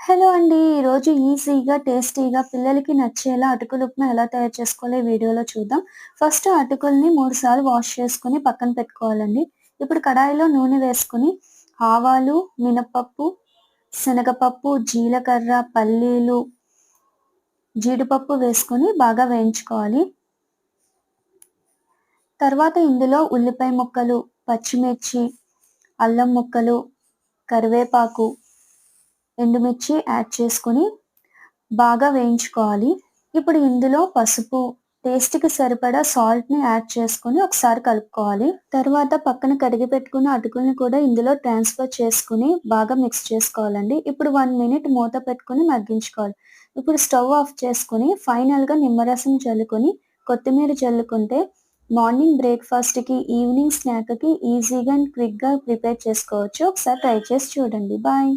Hello అండి. ఈరోజు ఈజీగా, టేస్టీగా పిల్లలకి నచ్చేలా అటుకుల ఉప్మా ఎలా తయారు చేసుకోవాలో ఈ వీడియోలో చూద్దాం. ఫస్ట్ అటుకుల్ని 3 సార్లు వాష్ చేసుకొని పక్కన పెట్టుకోవాలండి. ఇప్పుడు కడాయిలో నూనె వేసుకొని ఆవాలు, మినపప్పు, శనగపప్పు, జీలకర్ర, పల్లీలు, జీడిపప్పు వేసుకొని బాగా వేయించుకోవాలి. తర్వాత ఇందులో ఉల్లిపాయ ముక్కలు, పచ్చిమిర్చి, అల్లం ముక్కలు, కరివేపాకు, ఎండుమిర్చి యాడ్ చేసుకొని బాగా వేయించుకోవాలి. ఇప్పుడు ఇందులో పసుపు, టేస్ట్‌కి సరిపడా సాల్ట్‌ని యాడ్ చేసుకొని ఒకసారి కలుపుకోవాలి. తర్వాత పక్కన కడిగి పెట్టుకున్న అటుకుల్ని కూడా ఇందులో ట్రాన్స్‌ఫర్ చేసుకొని బాగా మిక్స్ చేసుకోవాలండి. ఇప్పుడు 1 మినిట్ మూత పెట్టుకొని మగ్గించుకోవాలి. ఇప్పుడు స్టవ్ ఆఫ్ చేసుకొని ఫైనల్‌గా నిమ్మరసం చల్లుకొని కొత్తిమీర చల్లుకుంటే మార్నింగ్ బ్రేక్‌ఫాస్ట్‌కి, ఈవినింగ్ స్నాక్‌కి ఈజీగా అండ్ క్విక్‌గా ప్రిపేర్ చేసుకోవచ్చు. ఒకసారి ట్రై చేసి చూడండి. బాయ్.